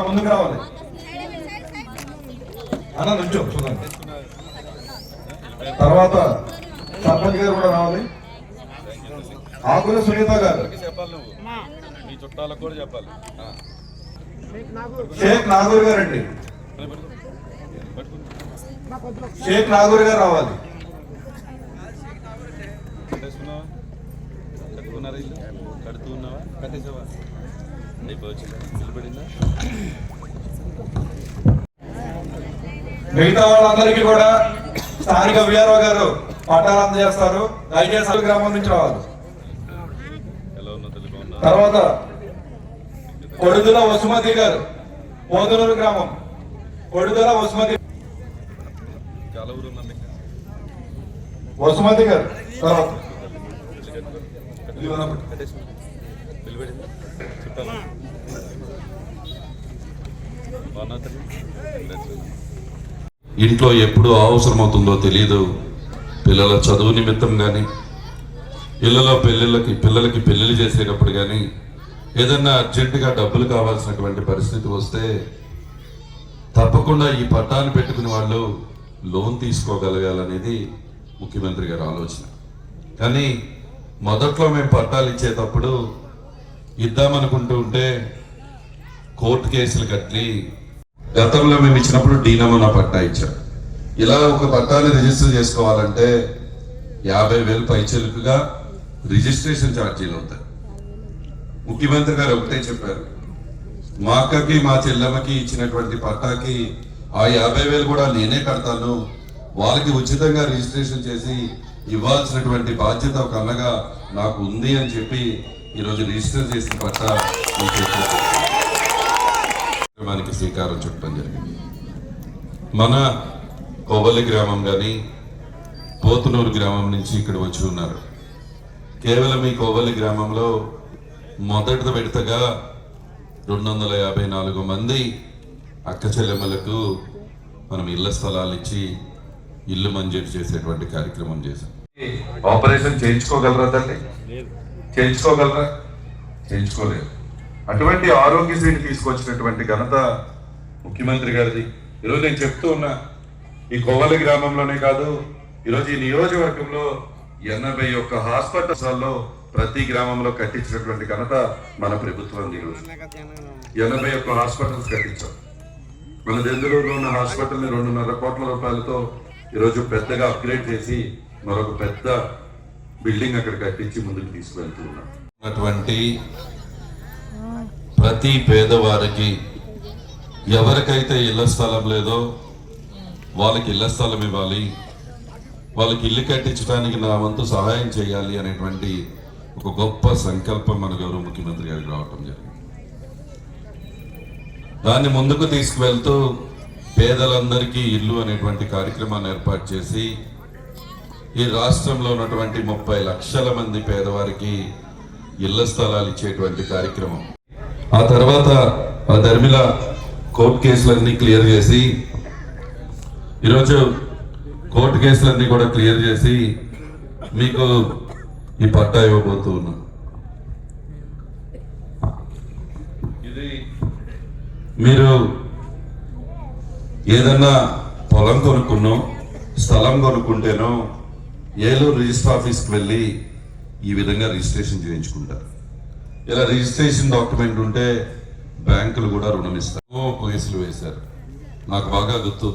ముందుకు రావాలి అన్న నుంచో చూడండి. తర్వాత సర్పంచ్ గారు కూడా రావాలి. ఆకుల సునీత గారు, షేక్ నాగూర్ గారు అండి, షేక్ నాగూర్ గారు రావాలి. మిగతా వాళ్ళందరికీ కూడా స్థానిక విఆర్ఓ గారు పట్టాలు అందజేస్తారు. దయచేసి గ్రామం నుంచి రావాలి. తర్వాత కొడుదుల వసుమతి గారు, పోదునూరు గ్రామం, కొడుదుల వసుమతి గారు. తర్వాత ఇంట్లో ఎప్పుడు అవసరమవుతుందో తెలియదు. పిల్లల చదువు నిమిత్తం కానీ, ఇళ్లలో పిల్లలకి పెళ్లిళ్ళు చేసేటప్పుడు కానీ, ఏదన్నా అర్జెంటుగా డబ్బులు కావాల్సినటువంటి పరిస్థితి వస్తే తప్పకుండా ఈ పట్టాన్ని పెట్టుకునే వాళ్ళు లోన్ తీసుకోగలగాలనేది ముఖ్యమంత్రి గారి ఆలోచన. కానీ మొదట్లో మేము పట్టాలు ఇచ్చేటప్పుడు ఇద్దామనుకుంటూ ఉంటే కోర్టు కేసులు కట్టి, గతంలో మేము ఇచ్చినప్పుడు డీనమన్నా పట్టా ఇచ్చాం. ఇలా ఒక పట్టాన్ని రిజిస్టర్ చేసుకోవాలంటే 50,000 పైచలుకుగా రిజిస్ట్రేషన్ ఛార్జీలు అవుతాయి. ముఖ్యమంత్రి గారు ఒకటే చెప్పారు, మా అక్కకి మా చెల్లెమ్మకి ఇచ్చినటువంటి పట్టాకి ఆ 50,000 కూడా నేనే కడతాను, వాళ్ళకి ఉచితంగా రిజిస్ట్రేషన్ చేసి ఇవ్వాల్సినటువంటి బాధ్యత ఒక అన్నగా నాకు ఉంది అని చెప్పి ఈరోజు రిజిస్టర్ చేసిన పట్టా మనకి శ్రీకారం చుట్టడం జరిగింది. మన కోవల్లి గ్రామం కానీ పోతునూరు గ్రామం నుంచి ఇక్కడ వచ్చి ఉన్నారు. కేవలం ఈ కోవల్లి గ్రామంలో మొదటి విడతగా 254 మంది అక్క చెల్లెమ్మలకు మనం ఇళ్ల స్థలాలు ఇచ్చి ఇల్లు మంజూరు చేసేటువంటి కార్యక్రమం చేశాం. ఆపరేషన్ చేయించుకోగలరా తల్లి? చేయించుకోగలరా? చేయించుకోలేరు. అటువంటి ఆరోగ్యశ్రీని తీసుకొచ్చినటువంటి ఘనత ముఖ్యమంత్రి గారిది. ఈరోజు నేను చెప్తూ ఉన్నా, ఈ కోవల్లి గ్రామంలోనే కాదు, ఈరోజు ఈ నియోజకవర్గంలో 81 హాస్పిటల్స్లో ప్రతి గ్రామంలో కట్టించినటువంటి ఘనత మన ప్రభుత్వం. ఈరోజు 81 హాస్పిటల్స్ కట్టించాం. మన దెందులూరులో ఉన్న హాస్పిటల్ని 2.5 కోట్ల రూపాయలతో ఈరోజు పెద్దగా అప్గ్రేడ్ చేసి మరొక పెద్ద బిల్డింగ్ అక్కడ కట్టించి ముందుకు తీసుకువెళ్తున్నాం. అటువంటి ప్రతి పేదవారికి ఎవరికైతే ఇళ్ల స్థలం లేదో వాళ్ళకి ఇళ్ల స్థలం ఇవ్వాలి, వాళ్ళకి ఇల్లు కట్టించడానికి నా వంతు సహాయం చేయాలి అనేటువంటి ఒక గొప్ప సంకల్పం మన గౌరవ ముఖ్యమంత్రి గారికి రావటం జరిగింది. దాన్ని ముందుకు తీసుకువెళ్తూ పేదలందరికీ ఇల్లు అనేటువంటి కార్యక్రమాన్ని ఏర్పాటు చేసి ఈ రాష్ట్రంలో ఉన్నటువంటి 30 లక్షల మంది పేదవారికి ఇళ్ల స్థలాలు ఇచ్చేటువంటి కార్యక్రమం. ఆ తర్వాత ఆ ధర్మిల కోర్టు కేసులన్నీ క్లియర్ చేసి ఈరోజు కోర్టు కేసులన్నీ కూడా క్లియర్ చేసి మీకు ఈ పట్టా ఇవ్వబోతూ ఉన్నాం. ఇది మీరు ఏదన్నా పొలం కొనుక్కున్నో స్థలం కొనుక్కుంటేనో ఏలూరు రిజిస్టర్ ఆఫీస్కి వెళ్ళి ఈ విధంగా రిజిస్ట్రేషన్ చేయించుకుంటారు. ఇలా రిజిస్ట్రేషన్ డాక్యుమెంట్ ఉంటే బ్యాంకులు కూడా రుణం ఇస్తారు. కేసులు వేశారు. నాకు బాగా గుర్తు,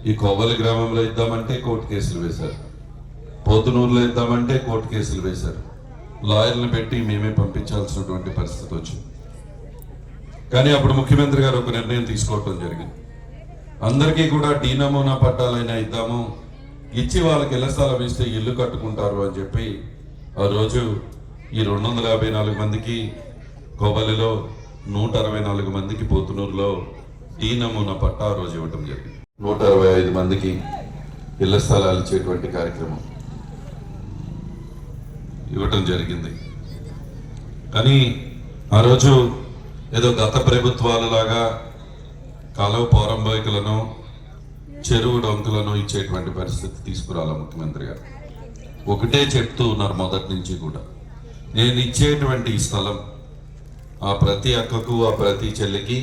ఈ కోవలి గ్రామంలో ఇద్దామంటే కోర్టు కేసులు వేశారు, పోతునూరులో ఇద్దామంటే కోర్టు కేసులు వేశారు. లాయర్లను పెట్టి మేమే పంపించాల్సినటువంటి పరిస్థితి వచ్చింది. కానీ అప్పుడు ముఖ్యమంత్రి గారు ఒక నిర్ణయం తీసుకోవటం జరిగింది. అందరికీ కూడా టీ నమూనా పట్టాలైనా ఇద్దాము, ఇచ్చి వాళ్ళకి ఇళ్ల స్థలం ఇస్తే ఇల్లు కట్టుకుంటారు అని చెప్పి ఆ రోజు ఈ 254 మందికి కోవలిలో, 164 మందికి పోతునూరులో టీ నమూనా పట్టా ఆ రోజు ఇవ్వటం జరిగింది. 165 మందికి ఇళ్ల స్థలాలు ఇచ్చేటువంటి కార్యక్రమం ఇవ్వటం జరిగింది. కానీ ఆ రోజు ఏదో గత ప్రభుత్వాలలాగా కాలువ పౌరంబోయికులను, చెరువు డొంకులను ఇచ్చేటువంటి పరిస్థితి తీసుకురాల ముఖ్యమంత్రి గారు. ఒకటే చెప్తూ ఉన్నారు మొదటి నుంచి కూడా, నేను ఇచ్చేటువంటి ఈ స్థలం ఆ ప్రతి అక్కకు, ఆ ప్రతి చెల్లికి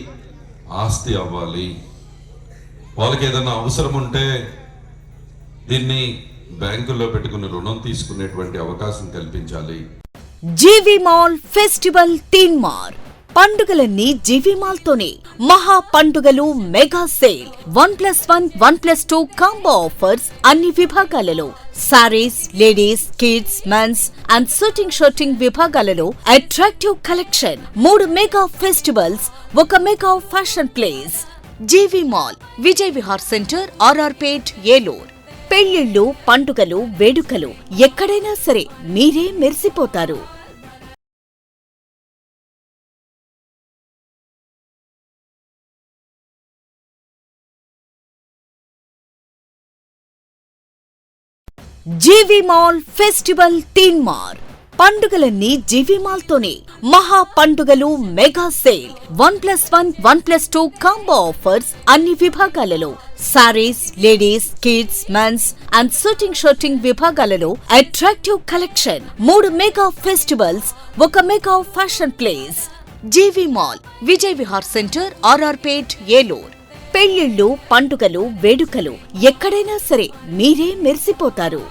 ఆస్తి అవ్వాలి. వాళ్ళకి ఏదైనా అవసరం ఉంటే దీన్ని బ్యాంకుల్లో పెట్టుకుని రుణం తీసుకునేటువంటి అవకాశం కల్పించాలి. జీవి మాల్ ఫెస్టివల్ థీమ్ మార్ పండుగలన్నీ జీవి మాల్ తోనే. మహా పండుగలు మెగా సేల్ 1+1 1+2 కాంబో ఆఫర్స్ అన్ని విభాగాలలో. Saris, ladies, kids, mens and suiting విభాగాలలో attractive collection. 3 mega festivals, 1 mega fashion place. GV mall, Vijay Vihar centre, RR Pet, Eluru. పెళ్లిళ్ళు, పండుగలు, వేడుకలు ఎక్కడైనా సరే మీరే మెరిసిపోతారు. జీవి మాల్ ఫెస్టివల్ థీమ్ మార్ పండుగలన్నీ జీవి మాల్ తోనే. మహా పండుగలు మెగా సేల్ 1+1 1+2 కాంబో ఆఫర్స్ అన్ని విభాగాలలో. Saris, ladies, kids, mens and suiting విభాగాలలో attractive collection. 3 mega festivals, 1 mega fashion place. GV mall, Vijay Vihar centre, RR Pet, Eluru. పెళ్లిళ్ళు, పండుగలు, వేడుకలు ఎక్కడైనా సరే మీరే మెరిసిపోతారు.